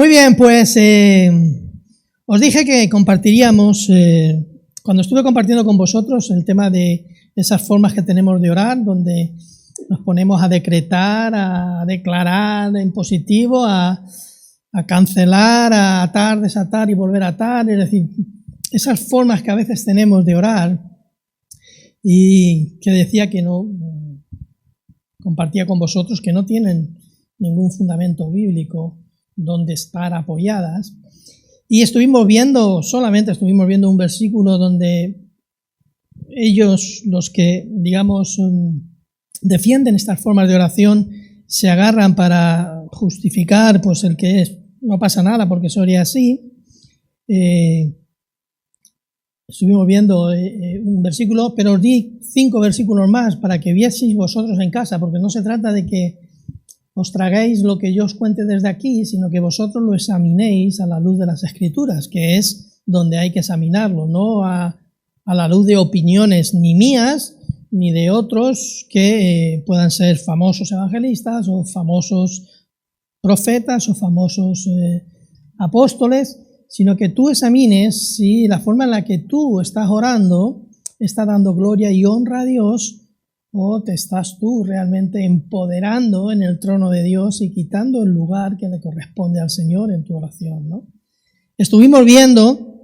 Muy bien, pues os dije que compartiríamos, cuando estuve compartiendo con vosotros el tema de esas formas que tenemos de orar, donde nos ponemos a decretar, a declarar en positivo, a cancelar, a atar, desatar y volver a atar, es decir, esas formas que a veces tenemos de orar, y que decía que no, compartía con vosotros que no tienen ningún fundamento bíblico donde estar apoyadas. Y solamente estuvimos viendo un versículo donde ellos, los que, digamos, defienden estas formas de oración, se agarran para justificar, pues el que es, no pasa nada porque sería así. Estuvimos viendo un versículo, pero os di 5 versículos más para que vieseis vosotros en casa, porque no se trata de que os traguéis lo que yo os cuente desde aquí, sino que vosotros lo examinéis a la luz de las Escrituras, que es donde hay que examinarlo, no a la luz de opiniones ni mías, ni de otros que puedan ser famosos evangelistas o famosos profetas o famosos apóstoles, sino que tú examines si la forma en la que tú estás orando está dando gloria y honra a Dios, o te estás tú realmente empoderando en el trono de Dios y quitando el lugar que le corresponde al Señor en tu oración, ¿no? Estuvimos viendo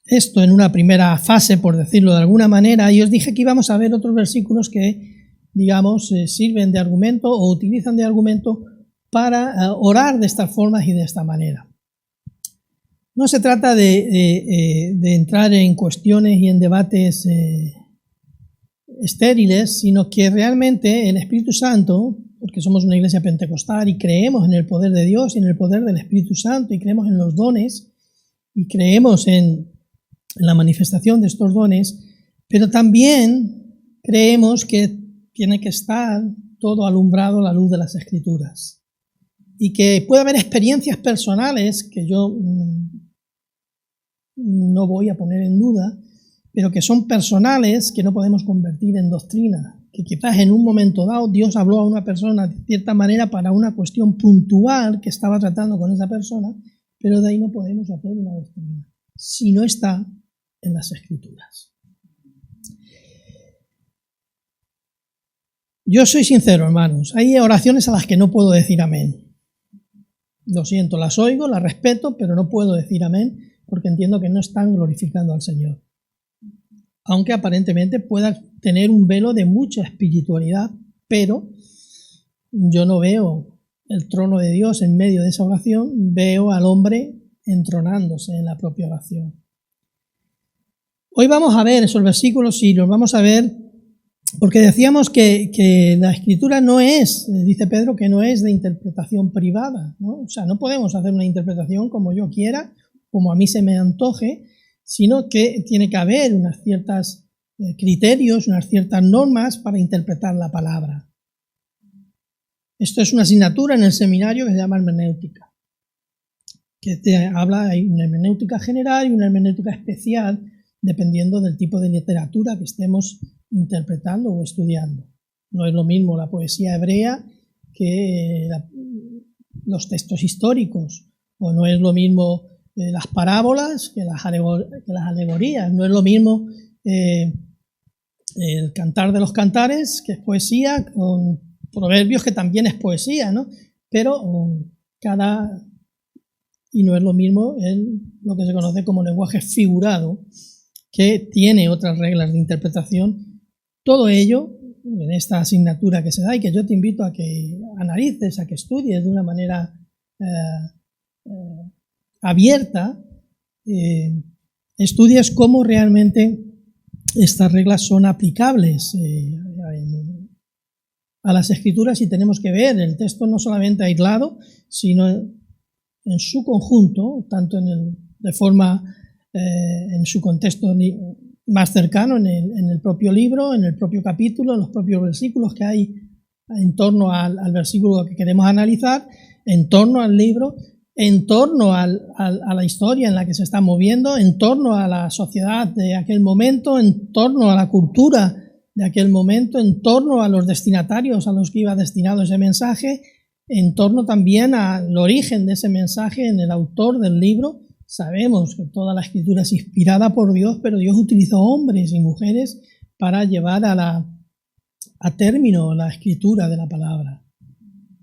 esto en una primera fase, por decirlo de alguna manera, y os dije que íbamos a ver otros versículos que, digamos, sirven de argumento o utilizan de argumento para orar de estas formas y de esta manera. No se trata de entrar en cuestiones y en debates estériles, sino que realmente el Espíritu Santo, porque somos una iglesia pentecostal y creemos en el poder de Dios y en el poder del Espíritu Santo y creemos en los dones y creemos en la manifestación de estos dones, pero también creemos que tiene que estar todo alumbrado a la luz de las Escrituras y que puede haber experiencias personales que yo no voy a poner en duda, pero que son personales, que no podemos convertir en doctrina, que quizás en un momento dado Dios habló a una persona de cierta manera para una cuestión puntual que estaba tratando con esa persona, pero de ahí no podemos hacer una doctrina, si no está en las Escrituras. Yo soy sincero, hermanos, hay oraciones a las que no puedo decir amén. Lo siento, las oigo, las respeto, pero no puedo decir amén porque entiendo que no están glorificando al Señor. Aunque aparentemente pueda tener un velo de mucha espiritualidad, pero yo no veo el trono de Dios en medio de esa oración, veo al hombre entronándose en la propia oración. Hoy vamos a ver esos versículos y los vamos a ver porque decíamos que la Escritura no es, dice Pedro, que no es de interpretación privada, ¿no? O sea, no podemos hacer una interpretación como yo quiera, como a mí se me antoje, sino que tiene que haber unas ciertas criterios, unas ciertas normas para interpretar la palabra. Esto es una asignatura en el seminario que se llama hermenéutica, que hay una hermenéutica general y una hermenéutica especial, dependiendo del tipo de literatura que estemos interpretando o estudiando. No es lo mismo la poesía hebrea que los textos históricos, o no es lo mismo las parábolas que las alegorías, no es lo mismo el cantar de los cantares, que es poesía, con proverbios, que también es poesía, ¿no? Pero y no es lo mismo lo que se conoce como lenguaje figurado, que tiene otras reglas de interpretación. Todo ello en esta asignatura que se da y que yo te invito a que analices, a que estudies de una manera abierta, estudies cómo realmente estas reglas son aplicables a las Escrituras, y tenemos que ver el texto no solamente aislado, sino en su conjunto, tanto de forma en su contexto más cercano, en el propio libro, en el propio capítulo, en los propios versículos que hay en torno al versículo que queremos analizar, en torno al libro, en torno a la historia en la que se está moviendo, en torno a la sociedad de aquel momento, en torno a la cultura de aquel momento, en torno a los destinatarios a los que iba destinado ese mensaje, en torno también al origen de ese mensaje en el autor del libro. Sabemos que toda la escritura es inspirada por Dios, pero Dios utilizó hombres y mujeres para llevar a término la escritura de la palabra.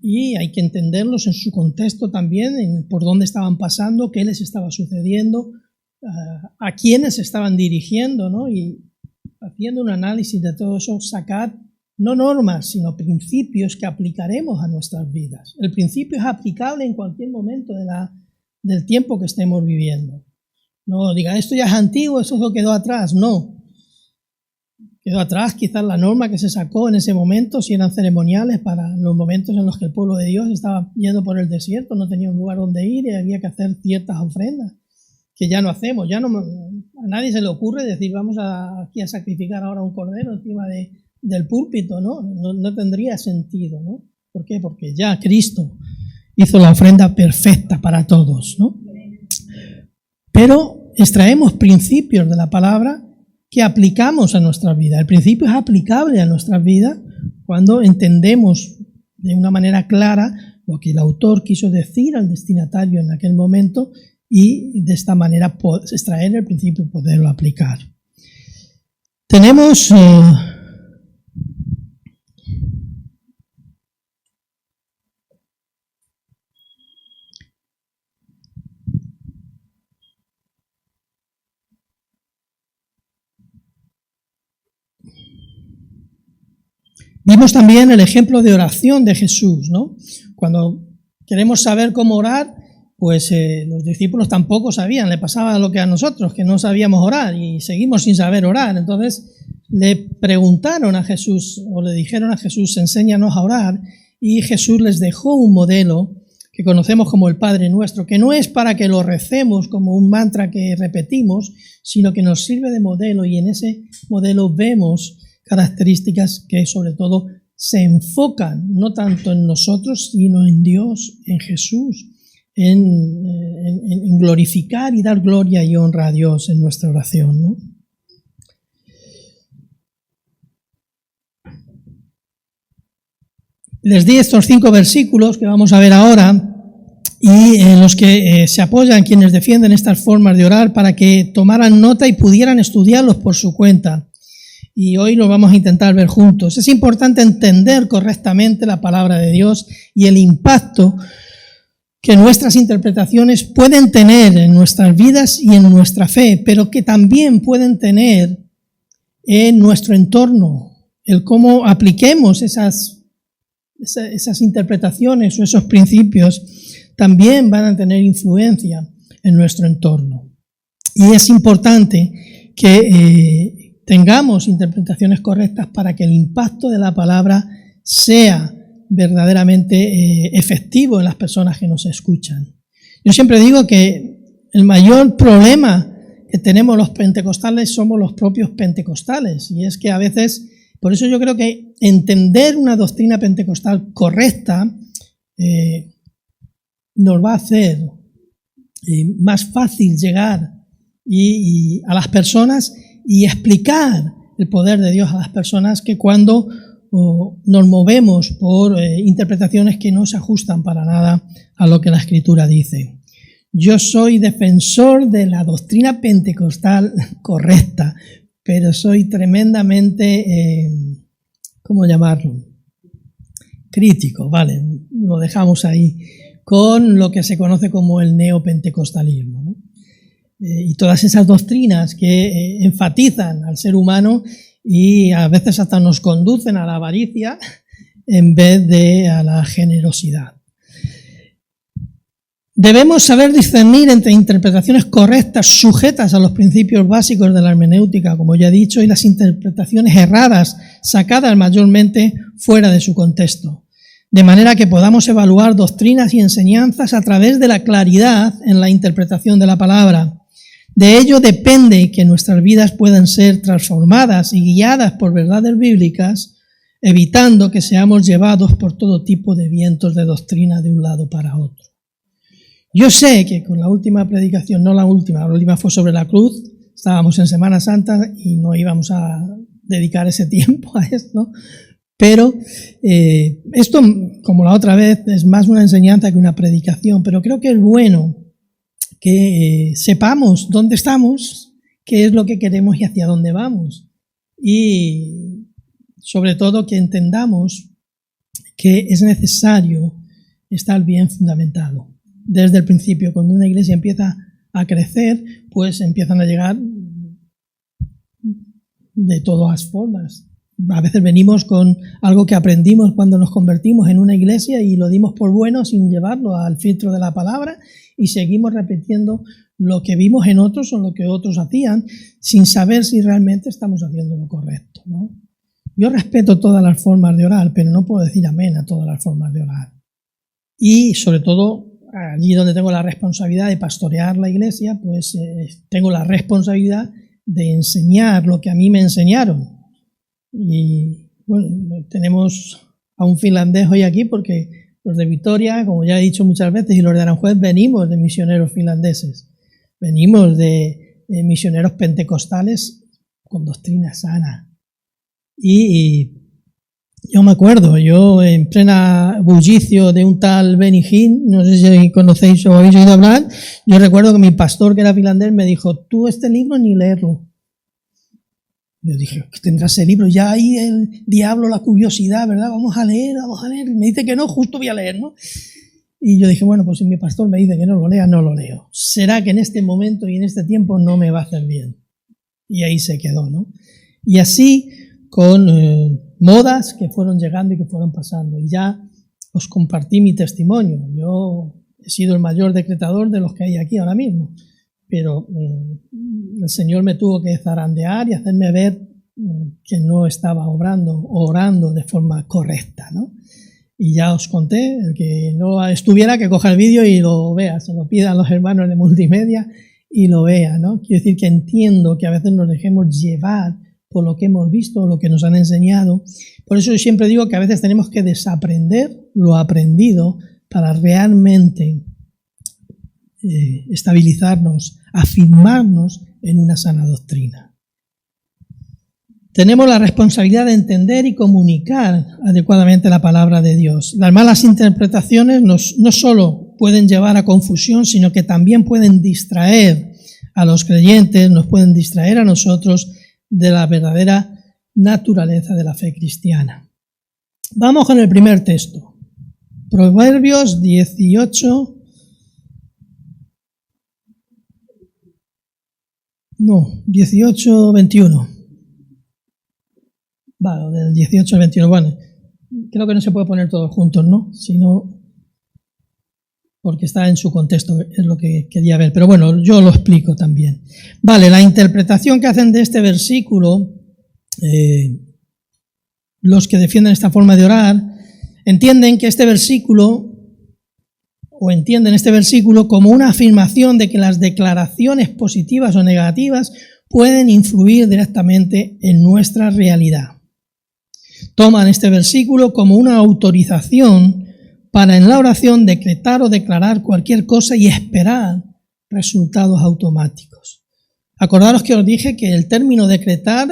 Y hay que entenderlos en su contexto también, por dónde estaban pasando, qué les estaba sucediendo, a quiénes se estaban dirigiendo, ¿no? Y haciendo un análisis de todo eso, sacar no normas, sino principios que aplicaremos a nuestras vidas. El principio es aplicable en cualquier momento del tiempo que estemos viviendo. No diga, esto ya es antiguo, eso quedó atrás. No. Quedó atrás quizás la norma que se sacó en ese momento, si eran ceremoniales para los momentos en los que el pueblo de Dios estaba yendo por el desierto, no tenía un lugar donde ir y había que hacer ciertas ofrendas, que ya no hacemos. Ya no, a nadie se le ocurre decir, vamos aquí a sacrificar ahora un cordero encima del púlpito, ¿no? No tendría sentido, ¿no? ¿Por qué? Porque ya Cristo hizo la ofrenda perfecta para todos, ¿no? Pero extraemos principios de la palabra que aplicamos a nuestra vida. El principio es aplicable a nuestra vida cuando entendemos de una manera clara lo que el autor quiso decir al destinatario en aquel momento y de esta manera extraer el principio y poderlo aplicar. Tenemos vimos también el ejemplo de oración de Jesús, ¿no? Cuando queremos saber cómo orar, pues los discípulos tampoco sabían, le pasaba lo que a nosotros, que no sabíamos orar y seguimos sin saber orar. Entonces le preguntaron a Jesús, o le dijeron a Jesús, enséñanos a orar, y Jesús les dejó un modelo que conocemos como el Padre Nuestro, que no es para que lo recemos como un mantra que repetimos, sino que nos sirve de modelo, y en ese modelo vemos características que sobre todo se enfocan no tanto en nosotros, sino en Dios, en Jesús, en glorificar y dar gloria y honra a Dios en nuestra oración, ¿no? Les di estos 5 versículos que vamos a ver ahora y en los que se apoyan quienes defienden estas formas de orar para que tomaran nota y pudieran estudiarlos por su cuenta. Y hoy lo vamos a intentar ver juntos. Es importante entender correctamente la palabra de Dios y el impacto que nuestras interpretaciones pueden tener en nuestras vidas y en nuestra fe, pero que también pueden tener en nuestro entorno. El cómo apliquemos esas interpretaciones o esos principios también van a tener influencia en nuestro entorno. Y es importante que tengamos interpretaciones correctas para que el impacto de la palabra sea verdaderamente efectivo en las personas que nos escuchan. Yo siempre digo que el mayor problema que tenemos los pentecostales somos los propios pentecostales, y es que a veces, por eso yo creo que entender una doctrina pentecostal correcta nos va a hacer más fácil llegar a las personas y explicar el poder de Dios a las personas que cuando nos movemos por interpretaciones que no se ajustan para nada a lo que la Escritura dice. Yo soy defensor de la doctrina pentecostal correcta, pero soy tremendamente, ¿cómo llamarlo? Crítico, vale, lo dejamos ahí, con lo que se conoce como el neopentecostalismo, ¿no? Y todas esas doctrinas que enfatizan al ser humano y a veces hasta nos conducen a la avaricia en vez de a la generosidad. Debemos saber discernir entre interpretaciones correctas sujetas a los principios básicos de la hermenéutica, como ya he dicho, y las interpretaciones erradas sacadas mayormente fuera de su contexto, de manera que podamos evaluar doctrinas y enseñanzas a través de la claridad en la interpretación de la palabra. De ello depende que nuestras vidas puedan ser transformadas y guiadas por verdades bíblicas, evitando que seamos llevados por todo tipo de vientos de doctrina de un lado para otro. Yo sé que con la última predicación, la última fue sobre la cruz, estábamos en Semana Santa y no íbamos a dedicar ese tiempo a esto, Pero esto, como la otra vez, es más una enseñanza que una predicación, pero creo que es bueno que sepamos dónde estamos, qué es lo que queremos y hacia dónde vamos. Y sobre todo que entendamos que es necesario estar bien fundamentado. Desde el principio, cuando una iglesia empieza a crecer, pues empiezan a llegar de todas formas. A veces venimos con algo que aprendimos cuando nos convertimos en una iglesia y lo dimos por bueno sin llevarlo al filtro de la palabra y seguimos repitiendo lo que vimos en otros o lo que otros hacían sin saber si realmente estamos haciendo lo correcto, ¿no? Yo respeto todas las formas de orar, pero no puedo decir amén a todas las formas de orar. Y sobre todo, allí donde tengo la responsabilidad de pastorear la iglesia, pues tengo la responsabilidad de enseñar lo que a mí me enseñaron. Y bueno, tenemos a un finlandés hoy aquí porque los de Vitoria, como ya he dicho muchas veces, y los de Aranjuez venimos de misioneros finlandeses, venimos de misioneros pentecostales con doctrina sana. Y yo me acuerdo, yo en plena bullicio de un tal Benny Hinn, no sé si conocéis o habéis oído hablar, yo recuerdo que mi pastor, que era finlandés, me dijo, tú este libro ni leerlo. Yo dije, ¿qué tendrá ese libro? Ya ahí el diablo, la curiosidad, ¿verdad? Vamos a leer. Me dice que no, justo voy a leer, ¿no? Y yo dije, bueno, pues si mi pastor me dice que no lo lea, no lo leo. Será que en este momento y en este tiempo no me va a hacer bien. Y ahí se quedó, ¿no? Y así con modas que fueron llegando y que fueron pasando. Y ya os compartí mi testimonio. Yo he sido el mayor decretador de los que hay aquí ahora mismo. Pero el Señor me tuvo que zarandear y hacerme ver que no estaba orando de forma correcta, ¿no? Y ya os conté, el que no estuviera, que coja el vídeo y lo vea, se lo pida a los hermanos de multimedia y lo vea, ¿no? Quiero decir que entiendo que a veces nos dejemos llevar por lo que hemos visto, lo que nos han enseñado. Por eso yo siempre digo que a veces tenemos que desaprender lo aprendido para realmente estabilizarnos, afirmarnos en una sana doctrina. Tenemos la responsabilidad de entender y comunicar adecuadamente la palabra de Dios. Las malas interpretaciones no solo pueden llevar a confusión, sino que también pueden distraer a los creyentes, nos pueden distraer a nosotros de la verdadera naturaleza de la fe cristiana. Vamos con el primer texto. Proverbios 18. No, 18-21. Vale, del 18 al 21. Bueno, creo que no se puede poner todos juntos, ¿no? Sino porque está en su contexto, es lo que quería ver. Pero bueno, yo lo explico también. Vale, la interpretación que hacen de este versículo, los que defienden esta forma de orar, entienden este versículo como una afirmación de que las declaraciones positivas o negativas pueden influir directamente en nuestra realidad. Toman este versículo como una autorización para en la oración decretar o declarar cualquier cosa y esperar resultados automáticos. Acordaros que os dije que el término decretar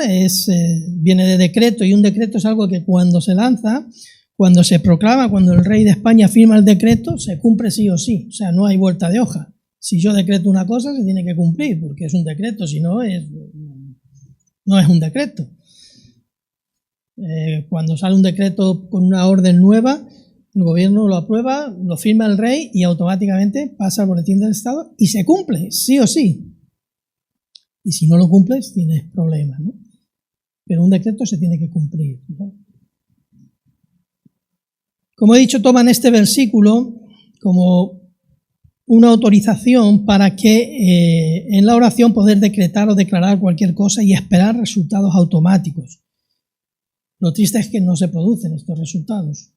viene de decreto, y un decreto es algo que cuando se lanza, cuando se proclama, cuando el rey de España firma el decreto, se cumple sí o sí, o sea, no hay vuelta de hoja. Si yo decreto una cosa, se tiene que cumplir, porque es un decreto, si no es un decreto. Cuando sale un decreto con una orden nueva, el gobierno lo aprueba, lo firma el rey y automáticamente pasa al boletín del Estado y se cumple, sí o sí. Y si no lo cumples, tienes problemas, ¿no? Pero un decreto se tiene que cumplir, ¿no? Como he dicho, toman este versículo como una autorización para que en la oración poder decretar o declarar cualquier cosa y esperar resultados automáticos. Lo triste es que no se producen estos resultados.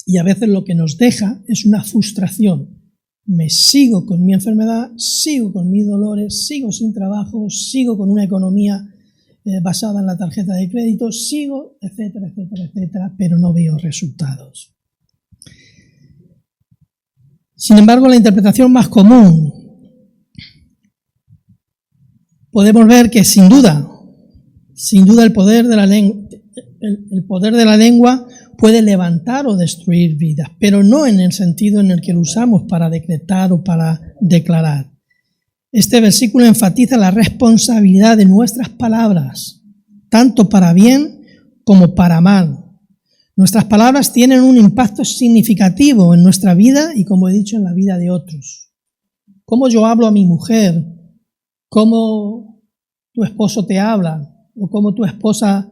Y a veces lo que nos deja es una frustración. Me sigo con mi enfermedad, sigo con mis dolores, sigo sin trabajo, sigo con una economía basada en la tarjeta de crédito, sigo, etcétera, etcétera, etcétera, pero no veo resultados. Sin embargo, la interpretación más común, podemos ver que sin duda el poder de la lengua puede levantar o destruir vidas, pero no en el sentido en el que lo usamos para decretar o para declarar. Este versículo enfatiza la responsabilidad de nuestras palabras, tanto para bien como para mal. Nuestras palabras tienen un impacto significativo en nuestra vida y, como he dicho, en la vida de otros. Cómo yo hablo a mi mujer, cómo tu esposo te habla, o cómo tu esposa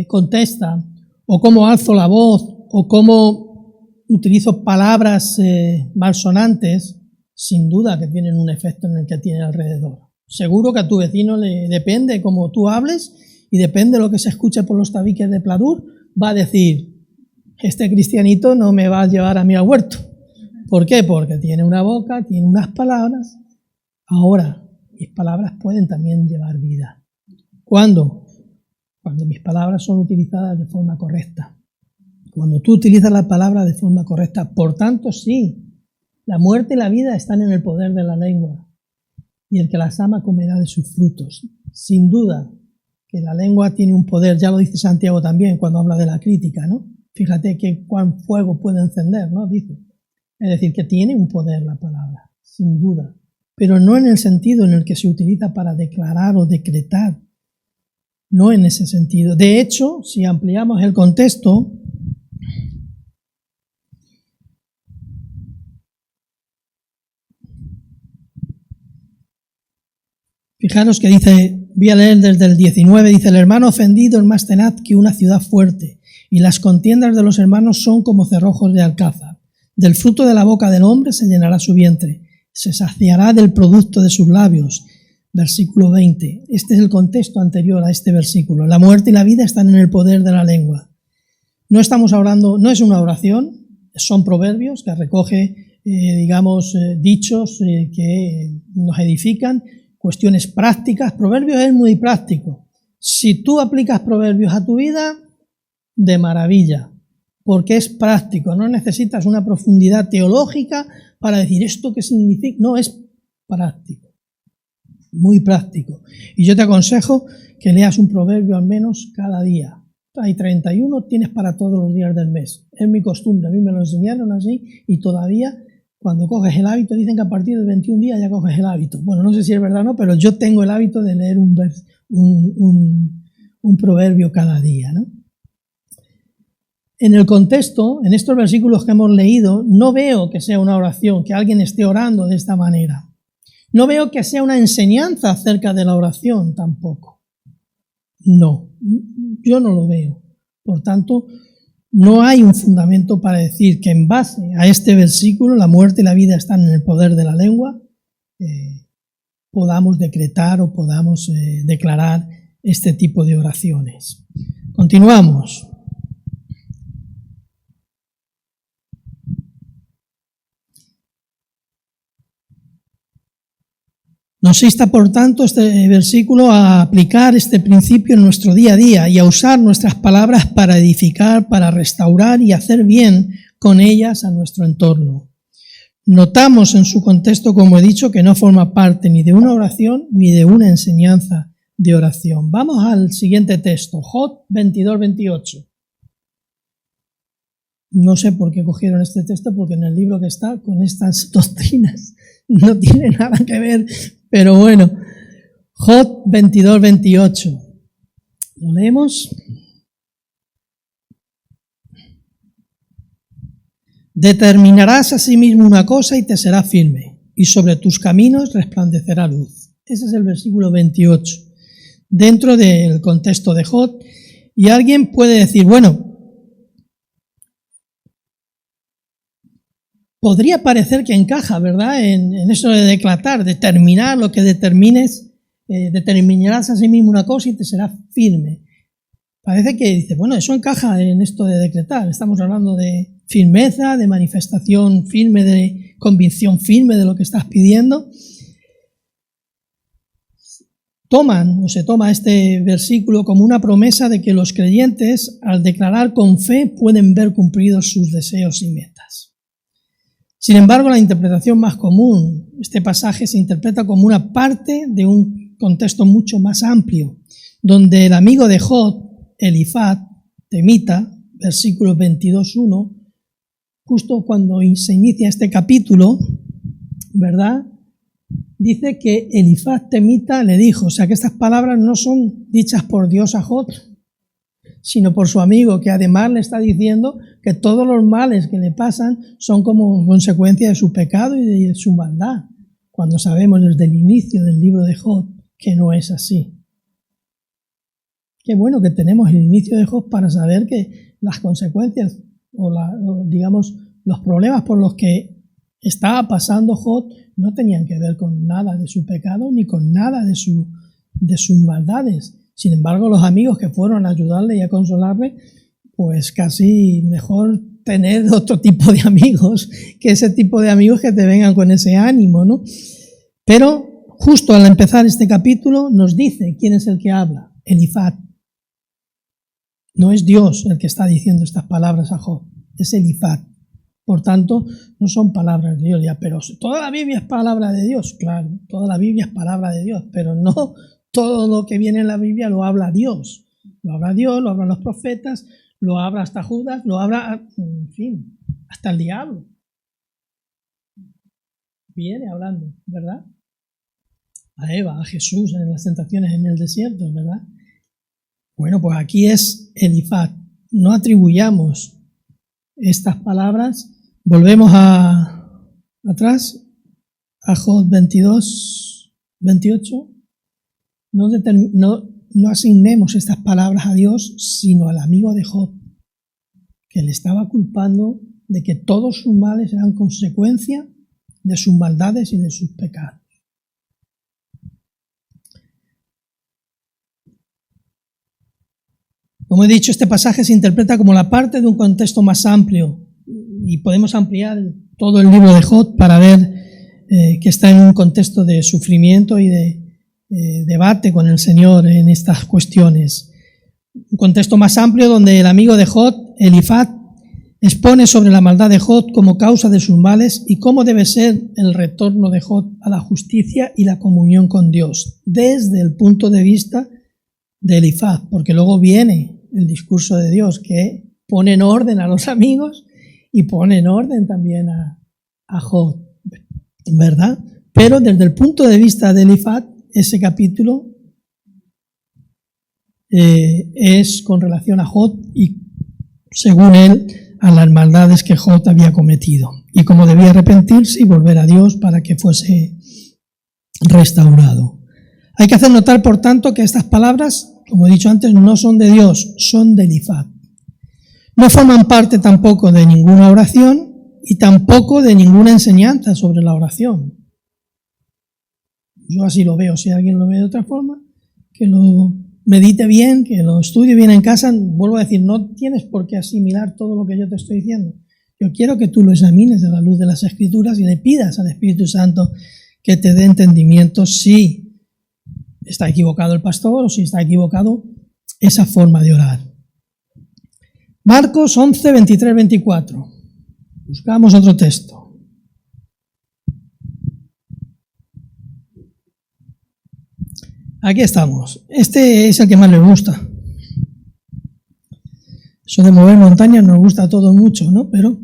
contesta, o cómo alzo la voz, o cómo utilizo palabras malsonantes, sin duda que tienen un efecto en el que tiene alrededor. Seguro que a tu vecino le depende cómo tú hables y depende de lo que se escuche por los tabiques de Pladur, va a decir, este cristianito no me va a llevar a mí al huerto. ¿Por qué? Porque tiene una boca, tiene unas palabras. Ahora, mis palabras pueden también llevar vida. ¿Cuándo? Cuando mis palabras son utilizadas de forma correcta. Cuando tú utilizas la palabra de forma correcta. Por tanto, sí, la muerte y la vida están en el poder de la lengua. Y el que las ama comerá de sus frutos. Sin duda que la lengua tiene un poder, ya lo dice Santiago también cuando habla de la crítica, ¿no? Fíjate que cuán fuego puede encender, ¿no? Dice. Es decir, que tiene un poder la palabra, sin duda. Pero no en el sentido en el que se utiliza para declarar o decretar. No en ese sentido. De hecho, si ampliamos el contexto, fijaros que dice, voy a leer desde el 19, dice, el hermano ofendido es más tenaz que una ciudad fuerte, y las contiendas de los hermanos son como cerrojos de alcázar. Del fruto de la boca del hombre se llenará su vientre, se saciará del producto de sus labios. Versículo 20. Este es el contexto anterior a este versículo. La muerte y la vida están en el poder de la lengua. No estamos hablando, no es una oración, son proverbios que recoge, dichos que nos edifican, cuestiones prácticas. Proverbios es muy práctico. Si tú aplicas proverbios a tu vida, de maravilla, porque es práctico. No necesitas una profundidad teológica para decir esto qué significa. No, es práctico. Muy práctico. Y yo te aconsejo que leas un proverbio al menos cada día. Hay 31, tienes para todos los días del mes. Es mi costumbre, a mí me lo enseñaron así y todavía cuando coges el hábito, dicen que a partir de 21 días ya coges el hábito. Bueno, no sé si es verdad o no, pero yo tengo el hábito de leer un proverbio cada día, ¿no? En el contexto, en estos versículos que hemos leído, no veo que sea una oración, que alguien esté orando de esta manera. No veo que sea una enseñanza acerca de la oración tampoco. No, yo no lo veo. Por tanto, no hay un fundamento para decir que en base a este versículo, la muerte y la vida están en el poder de la lengua, podamos decretar o podamos declarar este tipo de oraciones. Continuamos. Nos insta, por tanto, este versículo a aplicar este principio en nuestro día a día y a usar nuestras palabras para edificar, para restaurar y hacer bien con ellas a nuestro entorno. Notamos en su contexto, como he dicho, que no forma parte ni de una oración ni de una enseñanza de oración. Vamos al siguiente texto, Job 22-28. No sé por qué cogieron este texto, porque en el libro que está con estas doctrinas no tiene nada que ver, pero bueno, Job 22-28. ¿Lo leemos? Determinarás a sí mismo una cosa y te será firme, y sobre tus caminos resplandecerá luz. Ese es el versículo 28, dentro del contexto de Job. Y alguien puede decir, bueno, podría parecer que encaja, ¿verdad?, en eso de declarar, determinar lo que determines, determinarás a sí mismo una cosa y te será firme. Parece que dice, bueno, eso encaja en esto de decretar. Estamos hablando de firmeza, de manifestación firme, de convicción firme de lo que estás pidiendo. Se toma este versículo como una promesa de que los creyentes, al declarar con fe, pueden ver cumplidos sus deseos y metas. Sin embargo, la interpretación más común, este pasaje se interpreta como una parte de un contexto mucho más amplio, donde el amigo de Job, Elifaz, temita, versículo 22:1, justo cuando se inicia este capítulo, ¿verdad? Dice que Elifaz temita le dijo, o sea que estas palabras no son dichas por Dios a Job, sino por su amigo, que además le está diciendo que todos los males que le pasan son como consecuencia de su pecado y de su maldad, cuando sabemos desde el inicio del libro de Job que no es así. Qué bueno que tenemos el inicio de Job para saber que las consecuencias o digamos los problemas por los que estaba pasando Job no tenían que ver con nada de su pecado ni con nada de sus maldades. Sin embargo, los amigos que fueron a ayudarle y a consolarle, pues casi mejor tener otro tipo de amigos que ese tipo de amigos que te vengan con ese ánimo, ¿no? Pero justo al empezar este capítulo nos dice quién es el que habla, Elifaz. No es Dios el que está diciendo estas palabras a Job, es Elifaz. Por tanto, no son palabras de Dios. Ya, pero toda la Biblia es palabra de Dios. Claro, toda la Biblia es palabra de Dios, pero no todo lo que viene en la Biblia lo habla Dios. Lo habla Dios, lo hablan los profetas, lo habla hasta Judas, lo habla, en fin, hasta el diablo. Viene hablando, ¿verdad? A Eva, a Jesús en las tentaciones en el desierto, ¿verdad? Bueno, pues aquí es Elifaz. No atribuyamos estas palabras. Volvemos atrás a Job 22, 28. No asignemos estas palabras a Dios, sino al amigo de Job, que le estaba culpando de que todos sus males eran consecuencia de sus maldades y de sus pecados. Como he dicho, este pasaje se interpreta como la parte de un contexto más amplio y podemos ampliar todo el libro de Job para ver que está en un contexto de sufrimiento y de debate con el Señor en estas cuestiones. Un contexto más amplio donde el amigo de Job, Elifaz, expone sobre la maldad de Job como causa de sus males y cómo debe ser el retorno de Job a la justicia y la comunión con Dios, desde el punto de vista de Elifaz, porque luego viene el discurso de Dios que pone en orden a los amigos y pone en orden también a Job, ¿verdad? Pero desde el punto de vista de Elifaz, ese capítulo es con relación a Job y, según él, a las maldades que Job había cometido y cómo debía arrepentirse y volver a Dios para que fuese restaurado. Hay que hacer notar, por tanto, que estas palabras, como he dicho antes, no son de Dios, son de Elifaz. No forman parte tampoco de ninguna oración y tampoco de ninguna enseñanza sobre la oración. Yo así lo veo. Si alguien lo ve de otra forma, que lo medite bien, que lo estudie bien en casa. Vuelvo a decir, no tienes por qué asimilar todo lo que yo te estoy diciendo. Yo quiero que tú lo examines a la luz de las Escrituras y le pidas al Espíritu Santo que te dé entendimiento si está equivocado el pastor o si está equivocado esa forma de orar. Marcos 11, 23, 24. Buscamos otro texto. Aquí estamos. Este es el que más les gusta. Eso de mover montañas nos gusta a todos mucho, ¿no? Pero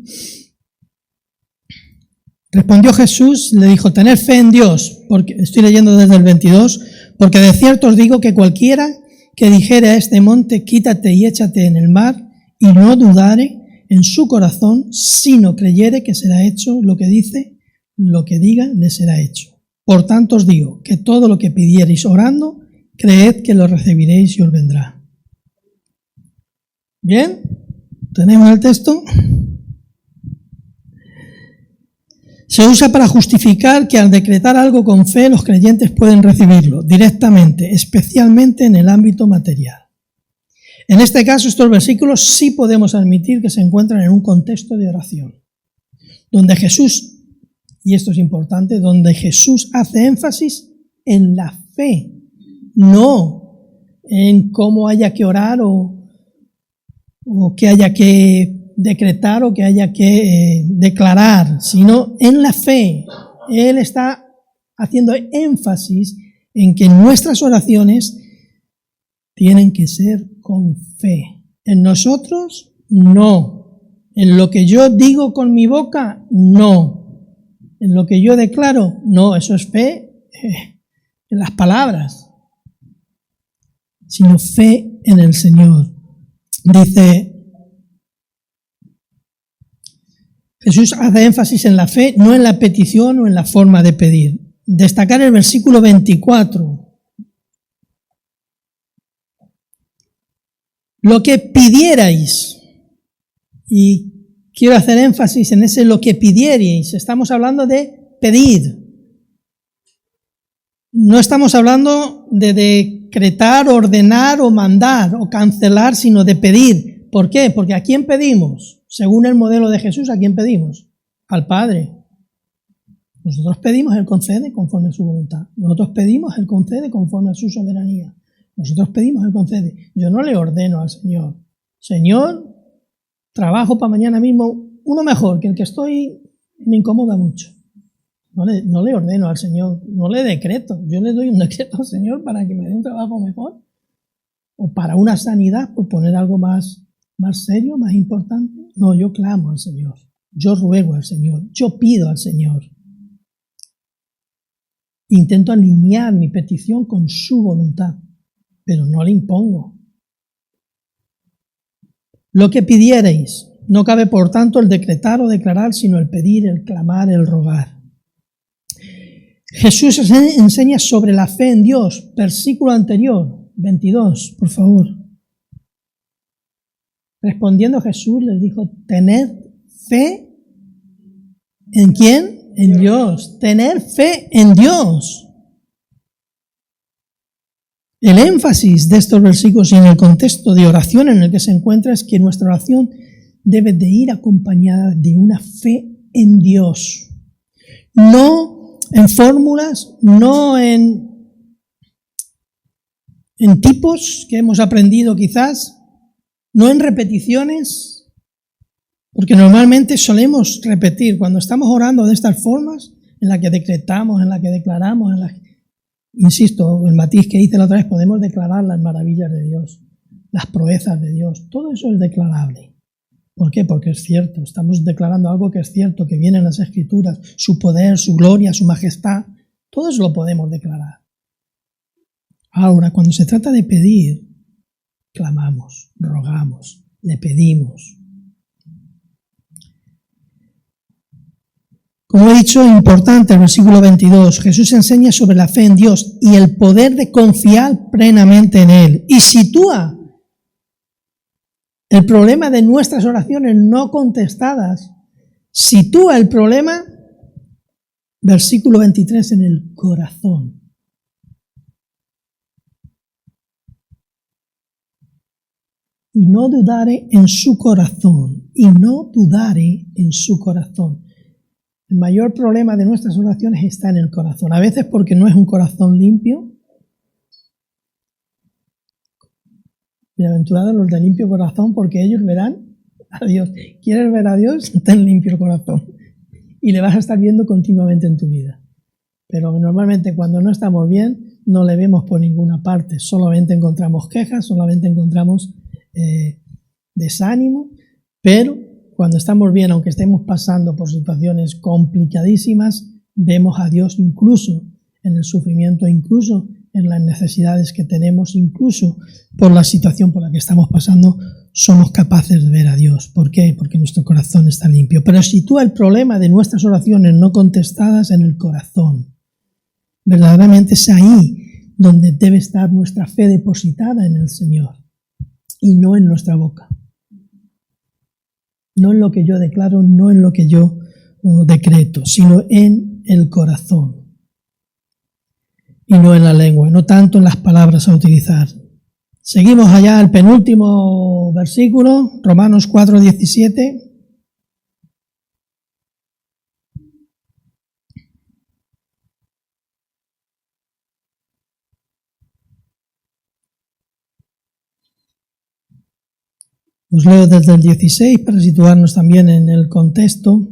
respondió Jesús, le dijo, tened fe en Dios, porque estoy leyendo desde el 22, porque de cierto os digo que cualquiera que dijere a este monte, quítate y échate en el mar, y no dudare en su corazón, sino creyere que será hecho lo que dice, lo que diga le será hecho. Por tanto os digo que todo lo que pidiereis orando, creed que lo recibiréis y os vendrá. ¿Bien? ¿Tenemos el texto? Se usa para justificar que al decretar algo con fe, los creyentes pueden recibirlo directamente, especialmente en el ámbito material. En este caso, estos versículos sí podemos admitir que se encuentran en un contexto de oración, donde Jesús, y esto es importante, donde Jesús hace énfasis en la fe, no en cómo haya que orar o que haya que decretar o que haya que declarar, sino en la fe. Él está haciendo énfasis en que nuestras oraciones tienen que ser con fe, en nosotros no. En lo que yo digo con mi boca, no. En lo que yo declaro, no. Eso es fe en las palabras, sino fe en el Señor. Dice, Jesús hace énfasis en la fe, no en la petición o en la forma de pedir. Destacar el versículo 24. Lo que pidierais, y quiero hacer énfasis en ese lo que pidierais, estamos hablando de pedir. No estamos hablando de decretar, ordenar o mandar o cancelar, sino de pedir. ¿Por qué? Porque ¿a quién pedimos? Según el modelo de Jesús, ¿a quién pedimos? Al Padre. Nosotros pedimos, Él concede conforme a su voluntad. Nosotros pedimos, Él concede conforme a su soberanía. Nosotros pedimos, Él concede. Yo no le ordeno al Señor. Señor, trabajo para mañana mismo, uno mejor, que el que estoy me incomoda mucho. No le ordeno al Señor, no le decreto. Yo le doy un decreto al Señor para que me dé un trabajo mejor. O para una sanidad, por poner algo más serio, más importante. No, yo clamo al Señor. Yo ruego al Señor. Yo pido al Señor. Intento alinear mi petición con su voluntad, pero no le impongo. Lo que pidierais, no cabe por tanto el decretar o declarar, sino el pedir, el clamar, el rogar. Jesús enseña sobre la fe en Dios, versículo anterior, 22, por favor. Respondiendo Jesús les dijo, tened fe ¿en quién? En Dios. Tener fe en Dios. El énfasis de estos versículos y en el contexto de oración en el que se encuentra es que nuestra oración debe de ir acompañada de una fe en Dios. No en fórmulas, no en tipos que hemos aprendido quizás, no en repeticiones, porque normalmente solemos repetir cuando estamos orando de estas formas, en la que decretamos, en la que declaramos, en la que, insisto, el matiz que hice la otra vez, podemos declarar las maravillas de Dios, las proezas de Dios, todo eso es declarable. ¿Por qué? Porque es cierto, estamos declarando algo que es cierto, que viene en las Escrituras, su poder, su gloria, su majestad, todo eso lo podemos declarar. Ahora, cuando se trata de pedir, clamamos, rogamos, le pedimos. Como he dicho, importante el versículo 22, Jesús enseña sobre la fe en Dios y el poder de confiar plenamente en Él. Y sitúa el problema de nuestras oraciones no contestadas, sitúa el problema, versículo 23, en el corazón. Y no dudare en su corazón, y no dudare en su corazón. El mayor problema de nuestras oraciones está en el corazón. A veces porque no es un corazón limpio. Bienaventurados los de limpio corazón, porque ellos verán a Dios. ¿Quieres ver a Dios? Ten limpio el corazón. Y le vas a estar viendo continuamente en tu vida. Pero normalmente cuando no estamos bien, no le vemos por ninguna parte. Solamente encontramos quejas, solamente encontramos desánimo. Pero cuando estamos bien, aunque estemos pasando por situaciones complicadísimas, vemos a Dios incluso en el sufrimiento, incluso en las necesidades que tenemos, incluso por la situación por la que estamos pasando, somos capaces de ver a Dios. ¿Por qué? Porque nuestro corazón está limpio. Pero sitúa el problema de nuestras oraciones no contestadas en el corazón. Verdaderamente es ahí donde debe estar nuestra fe depositada en el Señor y no en nuestra boca. No en lo que yo declaro, no en lo que yo decreto, sino en el corazón. Y no en la lengua, no tanto en las palabras a utilizar. Seguimos allá al penúltimo versículo, Romanos 4:17. Os leo desde el 16 para situarnos también en el contexto.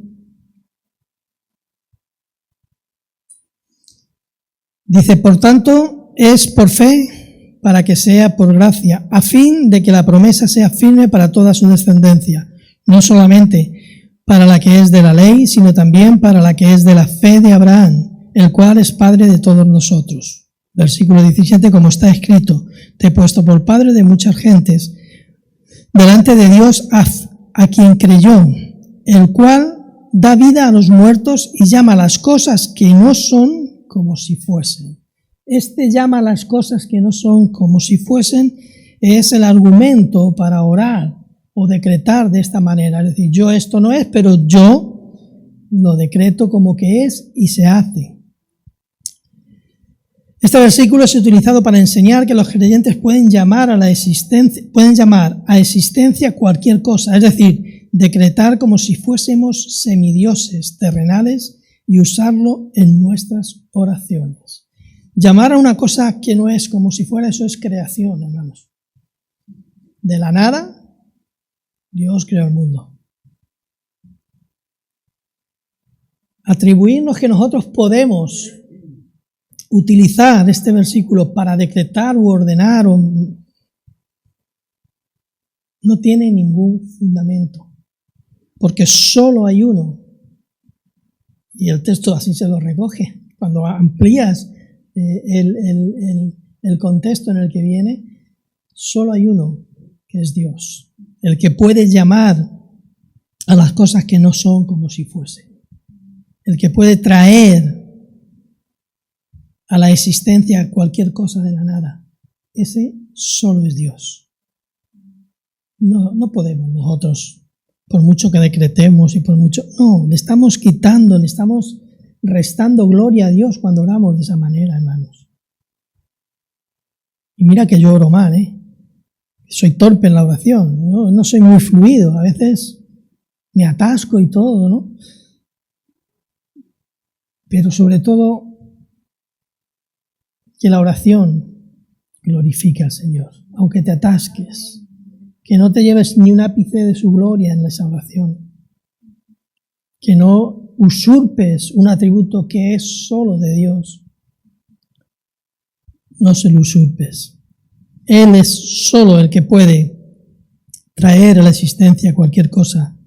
Dice, por tanto, es por fe para que sea por gracia, a fin de que la promesa sea firme para toda su descendencia, no solamente para la que es de la ley, sino también para la que es de la fe de Abraham, el cual es padre de todos nosotros. Versículo 17, como está escrito, te he puesto por padre de muchas gentes, delante de Dios a quien creyó, el cual da vida a los muertos y llama a las cosas que no son como si fuesen. Este llama a las cosas que no son como si fuesen es el argumento para orar o decretar de esta manera. Es decir, yo esto no es, pero yo lo decreto como que es y se hace. Este versículo es utilizado para enseñar que los creyentes pueden llamar a existencia cualquier cosa, es decir, decretar como si fuésemos semidioses terrenales y usarlo en nuestras oraciones. Llamar a una cosa que no es como si fuera, eso es creación, hermanos. De la nada, Dios creó el mundo. Atribuirnos que nosotros podemos utilizar este versículo para decretar u ordenar no tiene ningún fundamento, porque solo hay uno. Y el texto así se lo recoge. Cuando amplías el contexto en el que viene, solo hay uno, que es Dios, el que puede llamar a las cosas que no son como si fuesen, el que puede traer a la existencia cualquier cosa de la nada. Ese solo es Dios. No podemos nosotros, por mucho que decretemos y por mucho... No, le estamos quitando, le estamos restando gloria a Dios cuando oramos de esa manera, hermanos. Y mira que yo oro mal, soy torpe en la oración, no soy muy fluido, a veces me atasco y todo, ¿no? Pero sobre todo, que la oración glorifique al Señor, aunque te atasques, que no te lleves ni un ápice de su gloria en esa oración, que no usurpes un atributo que es solo de Dios, no se lo usurpes. Él es solo el que puede traer a la existencia cualquier cosa,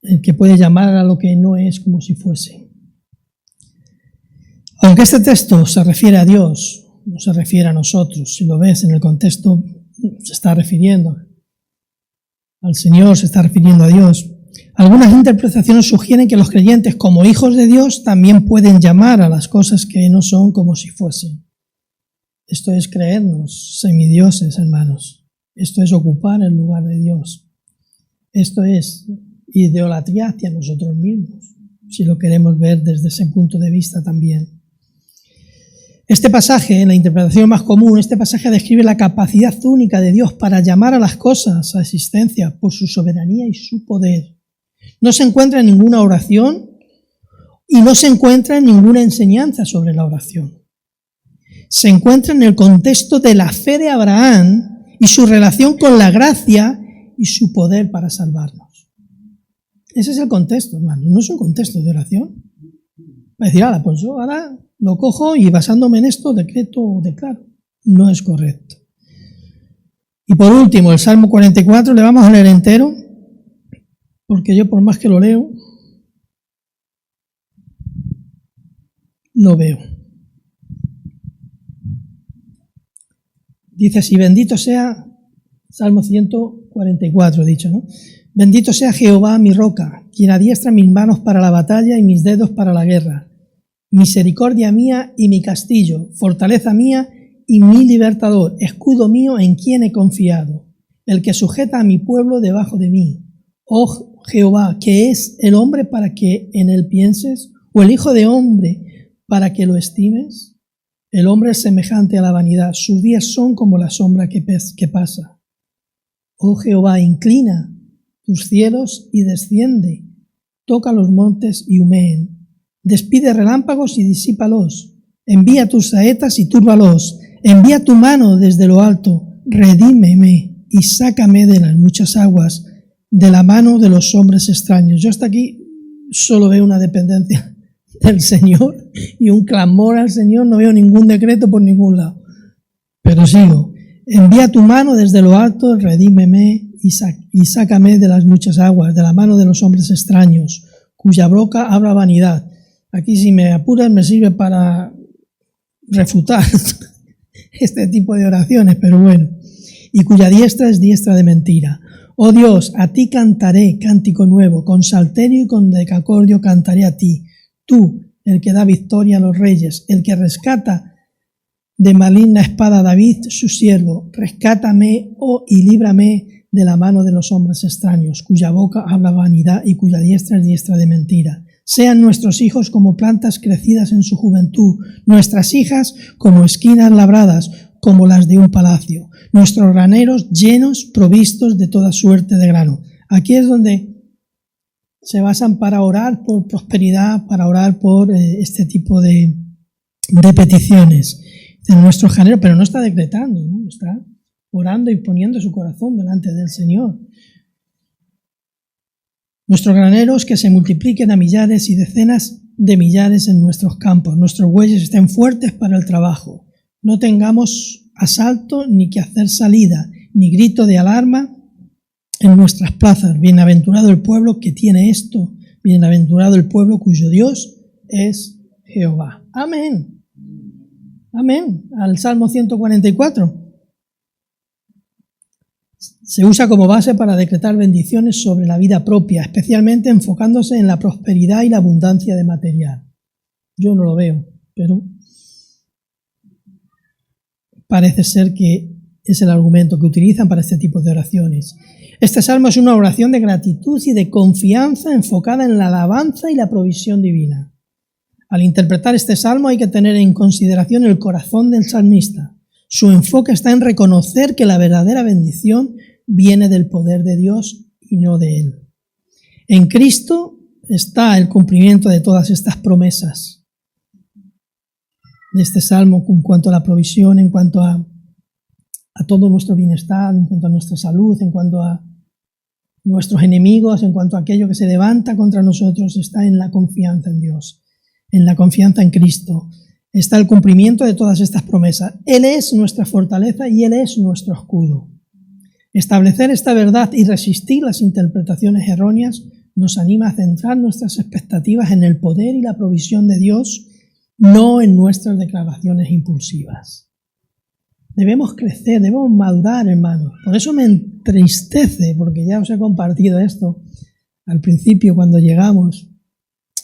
el que puede llamar a lo que no es como si fuese. Aunque este texto se refiere a Dios, no se refiere a nosotros. Si lo ves en el contexto, se está refiriendo al Señor, se está refiriendo a Dios. Algunas interpretaciones sugieren que los creyentes, como hijos de Dios, también pueden llamar a las cosas que no son como si fuesen. Esto es creernos semidioses, hermanos. Esto es ocupar el lugar de Dios. Esto es idolatría hacia nosotros mismos, si lo queremos ver desde ese punto de vista también. Este pasaje, en la interpretación más común, este pasaje describe la capacidad única de Dios para llamar a las cosas a existencia por su soberanía y su poder. No se encuentra en ninguna oración y no se encuentra en ninguna enseñanza sobre la oración. Se encuentra en el contexto de la fe de Abraham y su relación con la gracia y su poder para salvarnos. Ese es el contexto, hermano. No es un contexto de oración. Para decir, pues yo ahora lo cojo y basándome en esto decreto o declaro. No es correcto. Y por último, el Salmo 44, le vamos a leer entero, porque yo por más que lo leo, no veo. Dice así, bendito sea, Salmo 144 he dicho, ¿no? Bendito sea Jehová mi roca, quien adiestra mis manos para la batalla y mis dedos para la guerra. Misericordia mía y mi castillo, fortaleza mía y mi libertador, escudo mío en quien he confiado, el que sujeta a mi pueblo debajo de mí. Oh Jehová, ¿qué es el hombre para que en él pienses? ¿O el hijo de hombre para que lo estimes? El hombre es semejante a la vanidad, sus días son como la sombra que pasa. Oh Jehová, inclina tus cielos y desciende, toca los montes y humeen. Despide relámpagos y disípalos. Envía tus saetas y túrbalos. Envía tu mano desde lo alto. Redímeme y sácame de las muchas aguas, de la mano de los hombres extraños. Yo hasta aquí solo veo una dependencia del Señor y un clamor al Señor. No veo ningún decreto por ningún lado. Pero sigo. Envía tu mano desde lo alto, redímeme y sácame de las muchas aguas, de la mano de los hombres extraños, cuya boca habla vanidad. Aquí, si me apuras, me sirve para refutar este tipo de oraciones, pero bueno. Y cuya diestra es diestra de mentira. Oh Dios, a ti cantaré cántico nuevo, con salterio y con decacordio cantaré a ti. Tú, el que da victoria a los reyes, el que rescata de maligna espada a David, su siervo. Rescátame, y líbrame de la mano de los hombres extraños, cuya boca habla vanidad y cuya diestra es diestra de mentira. Sean nuestros hijos como plantas crecidas en su juventud, nuestras hijas como esquinas labradas, como las de un palacio, nuestros graneros llenos, provistos de toda suerte de grano. Aquí es donde se basan para orar por prosperidad, para orar por este tipo de peticiones de nuestros graneros, pero no está decretando, ¿no? Está orando y poniendo su corazón delante del Señor. Nuestros graneros que se multipliquen a millares y decenas de millares en nuestros campos, nuestros bueyes estén fuertes para el trabajo, no tengamos asalto ni que hacer salida, ni grito de alarma en nuestras plazas. Bienaventurado el pueblo que tiene esto, bienaventurado el pueblo cuyo Dios es Jehová. Amén. Amén. Al Salmo 144. Se usa como base para decretar bendiciones sobre la vida propia, especialmente enfocándose en la prosperidad y la abundancia de material. Yo no lo veo, pero parece ser que es el argumento que utilizan para este tipo de oraciones. Este salmo es una oración de gratitud y de confianza enfocada en la alabanza y la provisión divina. Al interpretar este salmo hay que tener en consideración el corazón del salmista. Su enfoque está en reconocer que la verdadera bendición viene del poder de Dios y no de él. En Cristo está el cumplimiento de todas estas promesas de este salmo en cuanto a la provisión, en cuanto a todo nuestro bienestar, en cuanto a nuestra salud, en cuanto a nuestros enemigos, en cuanto a aquello que se levanta contra nosotros, está en la confianza en Dios, en la confianza en Cristo. Está el cumplimiento de todas estas promesas. Él es nuestra fortaleza y Él es nuestro escudo. Establecer esta verdad y resistir las interpretaciones erróneas nos anima a centrar nuestras expectativas en el poder y la provisión de Dios, no en nuestras declaraciones impulsivas. Debemos crecer, debemos madurar, hermanos. Por eso me entristece, porque ya os he compartido esto al principio cuando llegamos,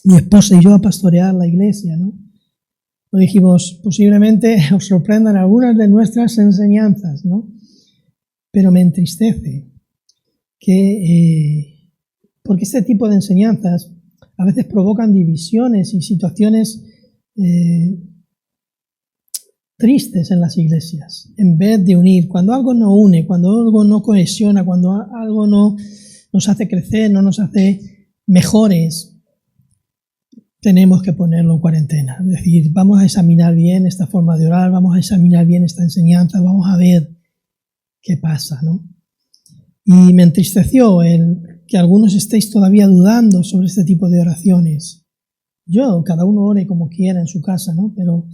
mi esposa y yo, a pastorear la iglesia, ¿no? Lo dijimos, posiblemente os sorprendan algunas de nuestras enseñanzas, ¿no? Pero me entristece porque este tipo de enseñanzas a veces provocan divisiones y situaciones tristes en las iglesias, en vez de unir. Cuando algo no une, cuando algo no cohesiona, cuando algo no nos hace crecer, no nos hace mejores, tenemos que ponerlo en cuarentena. Es decir, vamos a examinar bien esta forma de orar, vamos a examinar bien esta enseñanza, vamos a ver qué pasa, ¿no? Y me entristeció el que algunos estéis todavía dudando sobre este tipo de oraciones. Cada uno ore como quiera en su casa, ¿no? Pero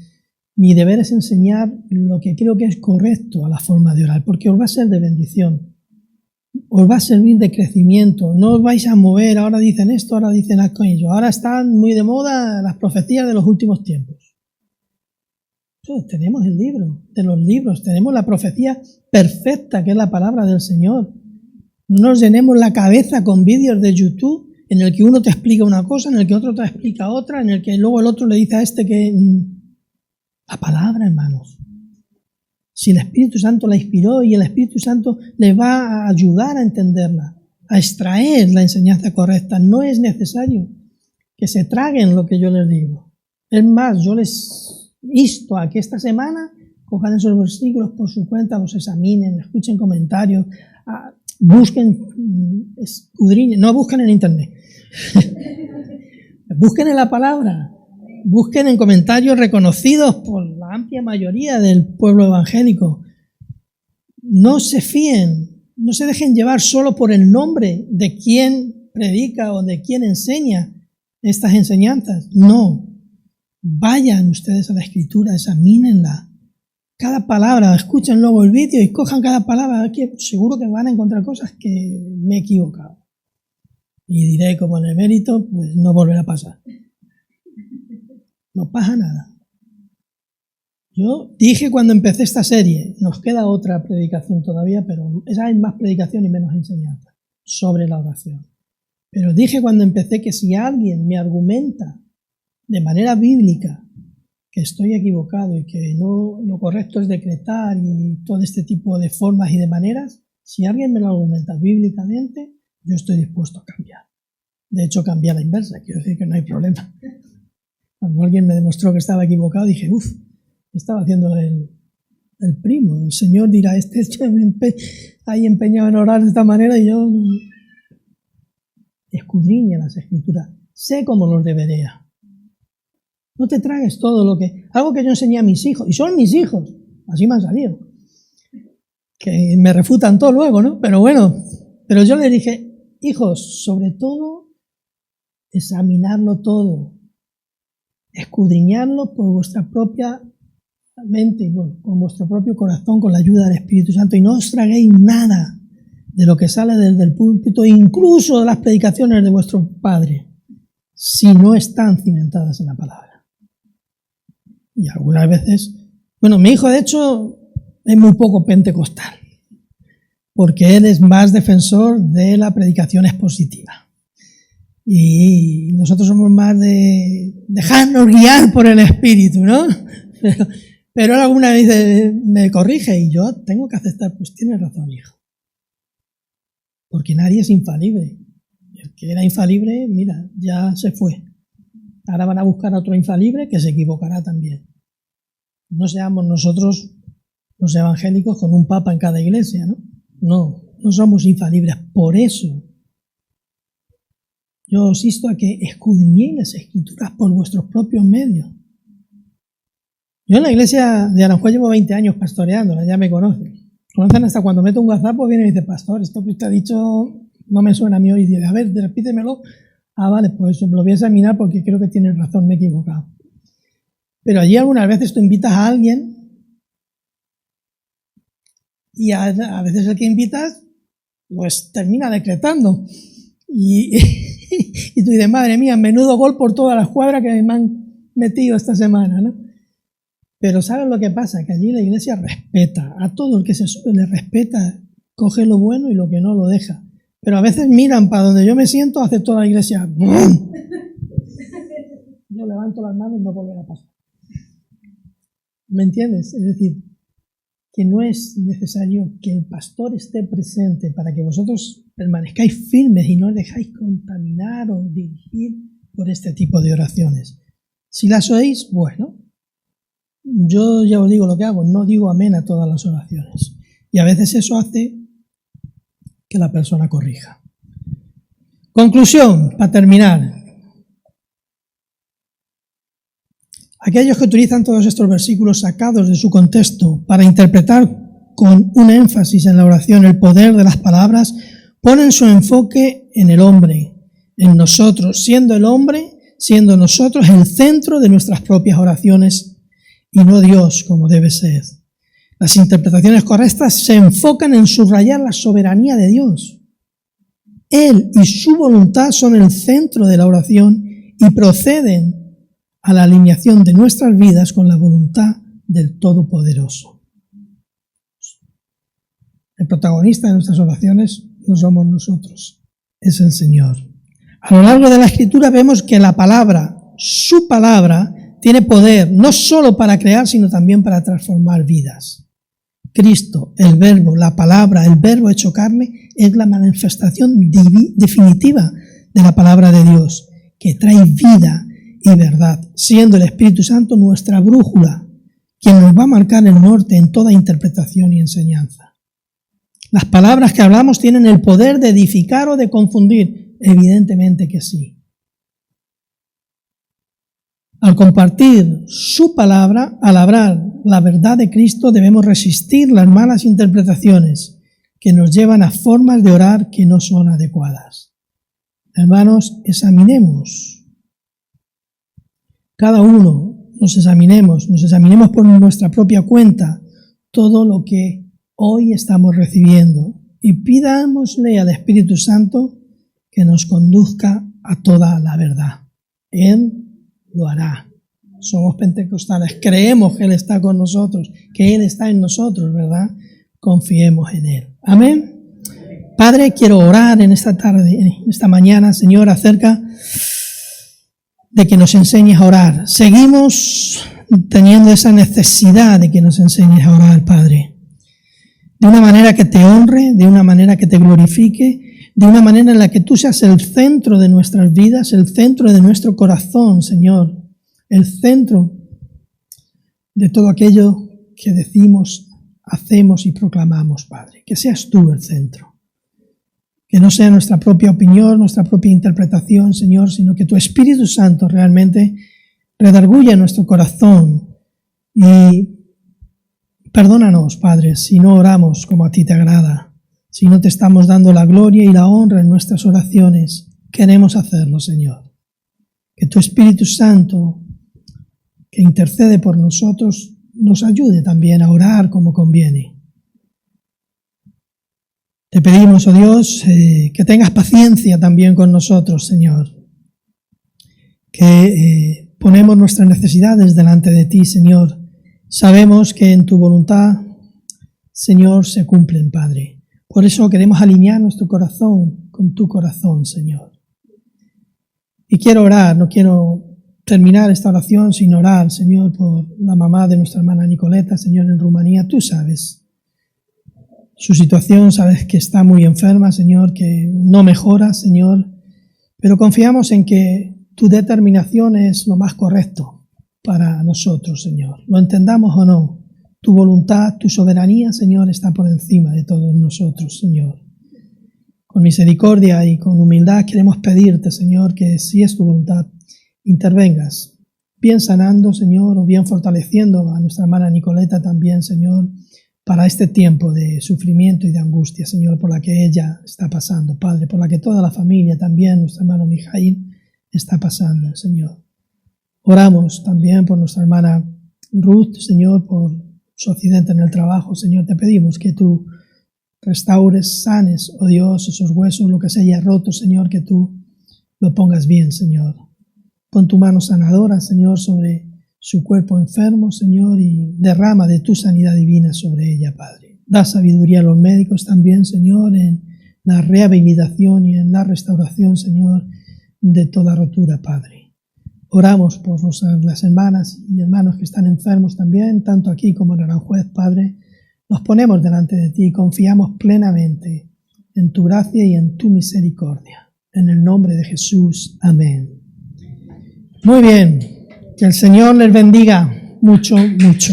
mi deber es enseñar lo que creo que es correcto a la forma de orar, porque os va a ser de bendición, os va a servir de crecimiento. No os vais a mover, ahora dicen esto, ahora dicen aquello. Ahora están muy de moda las profecías de los últimos tiempos. Entonces, tenemos el libro de los libros, tenemos la profecía perfecta, que es la palabra del Señor. No nos llenemos la cabeza con vídeos de YouTube en el que uno te explica una cosa, en el que otro te explica otra, en el que luego el otro le dice a este que... La palabra, hermanos. Si el Espíritu Santo la inspiró y el Espíritu Santo les va a ayudar a entenderla, a extraer la enseñanza correcta, no es necesario que se traguen lo que yo les digo. Es más, yo les insto a que esta semana cojan esos versículos por su cuenta, los examinen, escuchen comentarios, busquen, escudriñen, no busquen en internet, busquen en la palabra, busquen en comentarios reconocidos por la amplia mayoría del pueblo evangélico. No se fíen, no se dejen llevar solo por el nombre de quien predica o de quien enseña estas enseñanzas. No, vayan ustedes a la Escritura, examínenla, cada palabra, escuchen luego el vídeo y cojan cada palabra, que seguro que van a encontrar cosas que me he equivocado. Y diré, como en el mérito, pues no volverá a pasar. No pasa nada. Yo dije cuando empecé esta serie, nos queda otra predicación todavía, pero esa es más predicación y menos enseñanza, sobre la oración. Pero dije cuando empecé que si alguien me argumenta de manera bíblica que estoy equivocado y que no, lo correcto es decretar y todo este tipo de formas y de maneras, si alguien me lo argumenta bíblicamente, yo estoy dispuesto a cambiar. De hecho, cambié a la inversa, quiero decir que no hay problema. Cuando alguien me demostró que estaba equivocado, dije, estaba haciendo el primo. El Señor dirá, ahí empeñado en orar de esta manera y yo escudriña las Escrituras. Sé cómo los debería. No te tragues todo lo que... Algo que yo enseñé a mis hijos, y son mis hijos, así me han salido. Que me refutan todo luego, ¿no? Pero bueno, pero yo les dije, hijos, sobre todo, examinarlo todo. Escudriñarlo por vuestra propia mente y con vuestro propio corazón, con la ayuda del Espíritu Santo, y no os traguéis nada de lo que sale desde el púlpito, incluso de las predicaciones de vuestro Padre, si no están cimentadas en la palabra. Y algunas veces, mi hijo de hecho es muy poco pentecostal, porque él es más defensor de la predicación expositiva. Y nosotros somos más de dejarnos guiar por el Espíritu, ¿no? Pero él alguna vez me corrige y yo tengo que aceptar, pues tienes razón, hijo. Porque nadie es infalible. El que era infalible, mira, ya se fue. Ahora van a buscar a otro infalible que se equivocará también. No seamos nosotros los evangélicos con un papa en cada iglesia, ¿no? No somos infalibles. Por eso yo os insto a que escudriñéis las Escrituras por vuestros propios medios. Yo en la iglesia de Aranjuez llevo 20 años pastoreándola, ya me conocen. Conocen hasta cuando meto un WhatsApp, pues viene y dice, pastor, esto que usted ha dicho no me suena a mí hoy. Y dice, a ver, repítemelo. Ah, vale, pues lo voy a examinar porque creo que tienes razón, me he equivocado. Pero allí algunas veces tú invitas a alguien y a veces el que invitas pues termina decretando. Y tú dices, madre mía, menudo gol por toda la escuadra que me han metido esta semana, ¿no? Pero ¿sabes lo que pasa? Que allí la iglesia respeta, a todo el que se sube le respeta, coge lo bueno y lo que no lo deja. Pero a veces miran para donde yo me siento, hace toda la iglesia, ¡bum! Yo levanto las manos y no volverá a pasar. ¿Me entiendes? Es decir, que no es necesario que el pastor esté presente para que vosotros permanezcáis firmes y no os dejáis contaminar o dirigir por este tipo de oraciones. Si las oís, bueno, yo ya os digo lo que hago, no digo amén a todas las oraciones. Y a veces eso hace que la persona corrija. Conclusión, para terminar. Aquellos que utilizan todos estos versículos sacados de su contexto para interpretar con un énfasis en la oración el poder de las palabras, ponen su enfoque en el hombre, en nosotros, siendo nosotros el centro de nuestras propias oraciones y no Dios como debe ser. Las interpretaciones correctas se enfocan en subrayar la soberanía de Dios. Él y su voluntad son el centro de la oración y proceden a la alineación de nuestras vidas con la voluntad del Todopoderoso. El protagonista de nuestras oraciones no somos nosotros, es el Señor. A lo largo de la Escritura vemos que la palabra, su palabra, tiene poder no solo para crear, sino también para transformar vidas. Cristo, el Verbo, la palabra, el Verbo hecho carne, es la manifestación definitiva de la palabra de Dios, que trae vida y verdad, siendo el Espíritu Santo nuestra brújula, quien nos va a marcar el norte en toda interpretación y enseñanza. Las palabras que hablamos tienen el poder de edificar o de confundir, evidentemente que sí. Al compartir su palabra, al hablar la verdad de Cristo, debemos resistir las malas interpretaciones que nos llevan a formas de orar que no son adecuadas. Hermanos, examinemos. Cada uno nos examinemos por nuestra propia cuenta, todo lo que hoy estamos recibiendo y pidámosle al Espíritu Santo que nos conduzca a toda la verdad. Él lo hará. Somos pentecostales, creemos que Él está con nosotros, que Él está en nosotros, ¿verdad? Confiemos en Él. Amén. Padre, quiero orar en esta tarde, en esta mañana, Señor, acerca de que nos enseñes a orar. Seguimos teniendo esa necesidad de que nos enseñes a orar, Padre. De una manera que te honre, de una manera que te glorifique, de una manera en la que tú seas el centro de nuestras vidas, el centro de nuestro corazón, Señor, el centro de todo aquello que decimos, hacemos y proclamamos, Padre. Que seas tú el centro. Que no sea nuestra propia opinión, nuestra propia interpretación, Señor, sino que tu Espíritu Santo realmente redarguya en nuestro corazón. Y perdónanos, Padre, si no oramos como a ti te agrada, si no te estamos dando la gloria y la honra en nuestras oraciones. Queremos hacerlo, Señor. Que tu Espíritu Santo, que intercede por nosotros, nos ayude también a orar como conviene. Te pedimos, oh Dios, que tengas paciencia también con nosotros, Señor. Que ponemos nuestras necesidades delante de ti, Señor. Sabemos que en tu voluntad, Señor, se cumplen, Padre. Por eso queremos alinear nuestro corazón con tu corazón, Señor. Y quiero orar, no quiero terminar esta oración sin orar, Señor, por la mamá de nuestra hermana Nicoleta, Señor, en Rumanía. Tú sabes su situación, sabes que está muy enferma, Señor, que no mejora, Señor, pero confiamos en que tu determinación es lo más correcto para nosotros, Señor. Lo entendamos o no, tu voluntad, tu soberanía, Señor, está por encima de todos nosotros, Señor. Con misericordia y con humildad queremos pedirte, Señor, que si es tu voluntad, intervengas, bien sanando, Señor, o bien fortaleciendo a nuestra hermana Nicoleta también, Señor, para este tiempo de sufrimiento y de angustia, Señor, por la que ella está pasando, Padre, por la que toda la familia también, nuestro hermano Mijail, está pasando, Señor. Oramos también por nuestra hermana Ruth, Señor, por su accidente en el trabajo, Señor, te pedimos que tú restaures, sanes, oh Dios, esos huesos, lo que se haya roto, Señor, que tú lo pongas bien, Señor. Pon tu mano sanadora, Señor, sobre su cuerpo enfermo, Señor, y derrama de tu sanidad divina sobre ella, Padre. Da sabiduría a los médicos también, Señor, en la rehabilitación y en la restauración, Señor, de toda rotura, Padre. Oramos por las hermanas y hermanos que están enfermos también, tanto aquí como en Aranjuez, Padre. Nos ponemos delante de ti y confiamos plenamente en tu gracia y en tu misericordia. En el nombre de Jesús. Amén. Muy bien. Que el Señor les bendiga mucho, mucho.